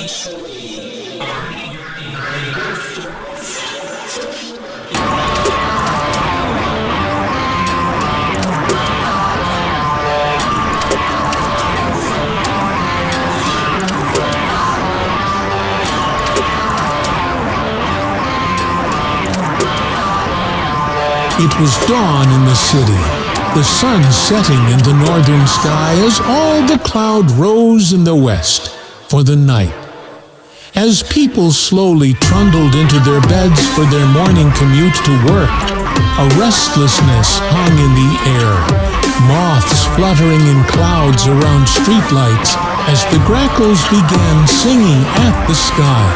It was dawn in the city, the sun setting in the northern sky as all the cloud rose in the west for the night. As people slowly trundled into their beds for their morning commute to work, a restlessness hung in the air, moths fluttering in clouds around streetlights as the grackles began singing at the sky.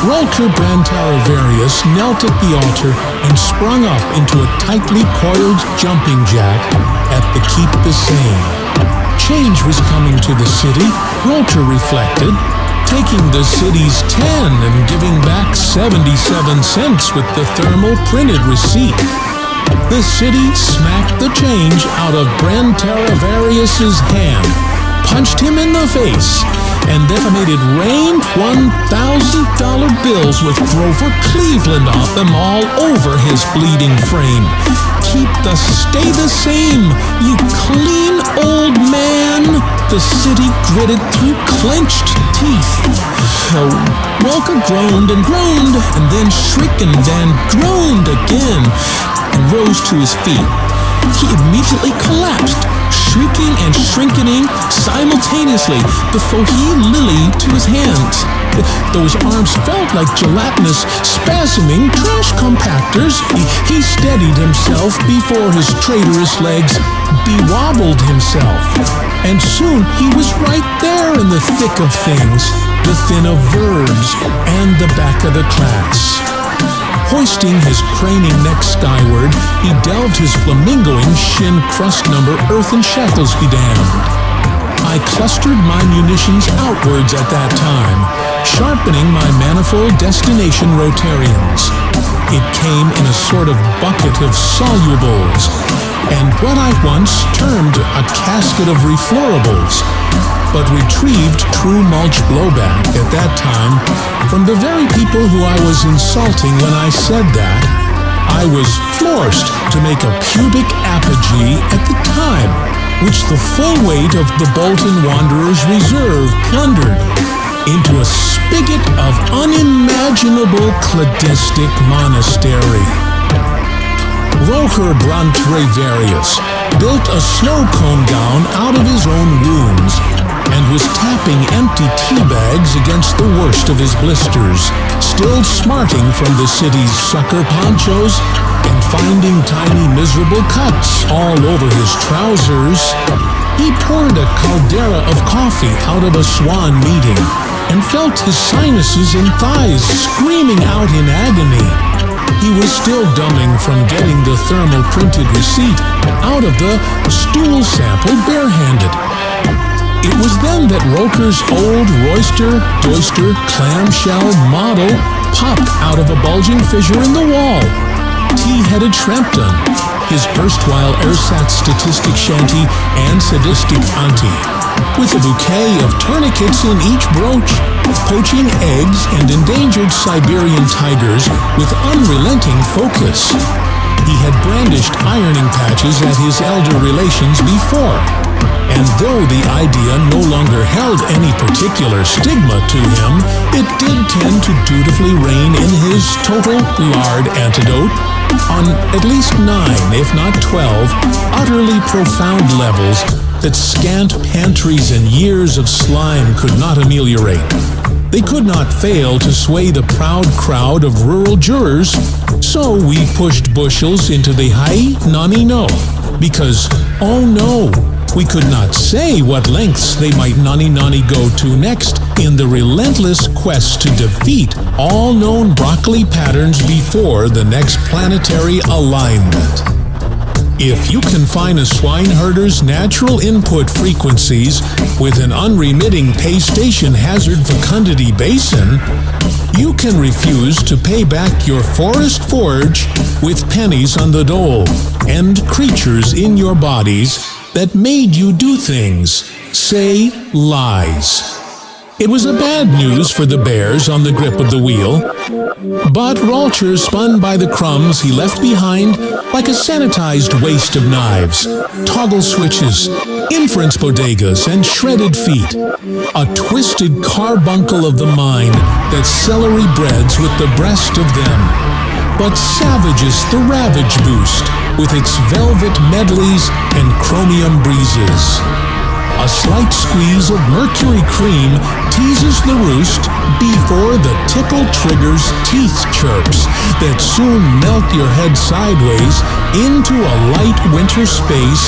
Rolter Brantaravarius knelt at the altar and sprung up into a tightly coiled jumping jack at the Keep the Same. Change was coming to the city, Rolter reflected, taking the city's 10 and giving back 77 cents with the thermal printed receipt. The city smacked the change out of Brantaravarius's hand, punched him in the face, and defamated rained $1,000 bills with Grover Cleveland off them all over his bleeding frame. Keep the stay the same, you clean old man, the city gritted through clenched teeth. Walker groaned and then shrickened and groaned again and rose to his feet. He immediately collapsed, shrieking and shrinking simultaneously before he lilied to his hands. Those arms felt like gelatinous, spasming trash compactors. He steadied himself before his traitorous legs bewobbled himself. And soon he was right there in the thick of things, the thin of verbs, and the back of the class. Hoisting his craning neck skyward, he delved his flamingoing shin crust number earth and shackles be damned. I clustered my munitions outwards at that time, sharpening my manifold destination Rotarians. It came in a sort of bucket of solubles, and what I once termed a casket of reflorables, but retrieved true mulch blowback at that time from the very people who I was insulting when I said that. I was forced to make a pubic apogee at the time, which the full weight of the Bolton Wanderers Reserve plundered into a spigot of unimaginable cladistic monastery. Rocher Brantaravarius built a snow cone gown out of his own wounds and was tapping empty tea bags against the worst of his blisters, still smarting from the city's sucker ponchos and finding tiny miserable cuts all over his trousers. He poured a caldera of coffee out of a swan meeting and felt his sinuses and thighs screaming out in agony. He was still dumbing from getting the thermal printed receipt out of the stool sample barehanded. It was then that Roker's old Royster Doyster clamshell model popped out of a bulging fissure in the wall. Tea-headed Shrampton, his erstwhile ersatz statistic shanty and sadistic auntie, with a bouquet of tourniquets in each brooch, poaching eggs and endangered Siberian tigers with unrelenting focus. He had brandished ironing patches at his elder relations before, and though the idea no longer held any particular stigma to him, it did tend to dutifully reign in his total lard antidote on at least 9, if not 12, utterly profound levels that scant pantries and years of slime could not ameliorate. They could not fail to sway the proud crowd of rural jurors, so we pushed bushels into the high nani no, because, oh no, we could not say what lengths they might nani go to next in the relentless quest to defeat all known broccoli patterns before the next planetary alignment. If you confine a swineherder's natural input frequencies with an unremitting pay station hazard fecundity basin, you can refuse to pay back your forest forage with pennies on the dole and creatures in your bodies that made you do things, say lies. It was a bad news for the bears on the grip of the wheel. But Ralcher spun by the crumbs he left behind like a sanitized waste of knives, toggle switches, inference bodegas, and shredded feet. A twisted carbuncle of the mind that celery breads with the breast of them. But Savage's the Ravage boost, with its velvet medleys and chromium breezes. A slight squeeze of mercury cream teases the roost before the tickle trigger's teeth chirps that soon melt your head sideways into a light winter space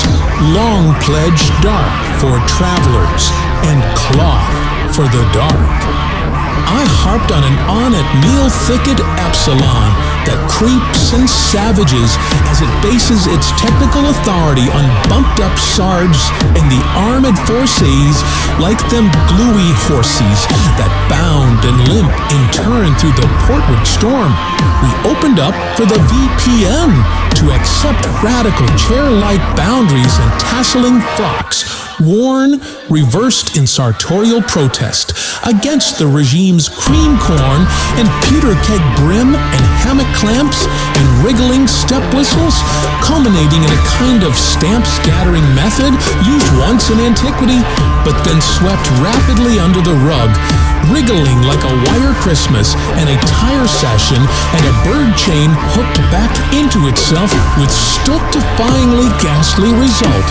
long pledged dark for travelers and cloth for the dark. I harped on an on-at meal thicket epsilon that creeps and savages as it bases its technical authority on bumped-up sards and the armored forces like them gluey horses that bound and limp in turn through the portward storm. We opened up for the VPN to accept radical chair-like boundaries and tasseling frocks, worn, reversed in sartorial protest against the regime's cream corn and pewter keg brim and hammock clamps and wriggling step whistles, culminating in a kind of stamp-scattering method used once in antiquity, but then swept rapidly under the rug, wriggling like a wire Christmas and a tire session and a bird chain hooked back into itself with stultifyingly ghastly result.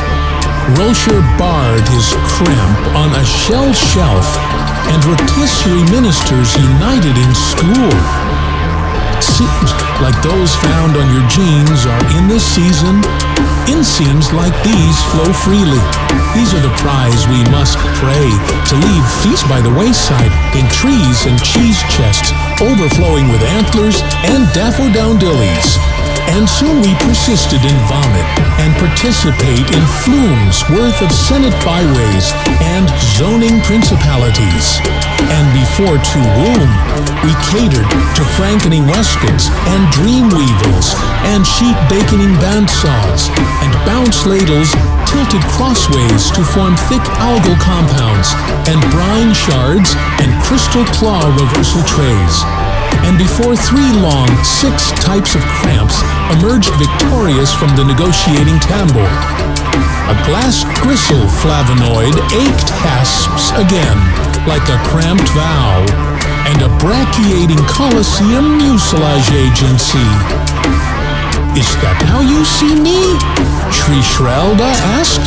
Ralcher barred his cramp on a shell shelf, and rotisserie ministers united in school. Seams like those found on your jeans are in this season. Inseams like these flow freely. These are the prize we must pray to leave feast by the wayside in trees and cheese chests, overflowing with antlers and daffodillies. And soon we persisted in vomit and participate in flumes worth of Senate byways and zoning principalities. And before too womb, we catered to frankening waistcoats and dream weevils and sheet baconing bandsaws and bounce ladles tilted crossways to form thick algal compounds and brine shards and crystal claw reversal trays. And before 3 long 6 types of cramps emerged victorious from the negotiating tambour. A glass gristle flavonoid ached hasps again, like a cramped vow, and a brachiating coliseum mucilage agency. Is that how you see me? Shrishrelda asked.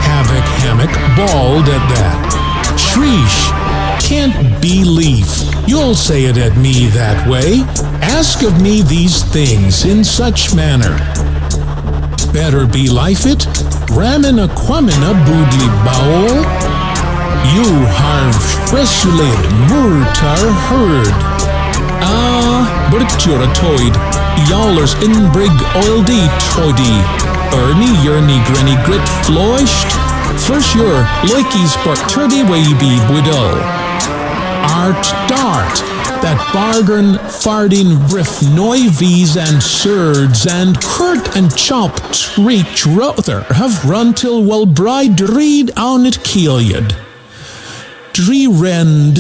Havoc Hammock bawled at that. Shrish, can't believe you'll say it at me that way. Ask of me these things in such manner. Better be life it, Ramina Quamina Boodly Bowl. You harv fresulid murtar herd. Burturatoid, Yallers inbrig oildy toidy. Ernie yerny granny grit floished. First your loikies parturdy way be bwiddle. Art dart, that bargain farding riff noivies and surds and curt and chopped reach rother have run till well bride read on it keelyed. Dree rend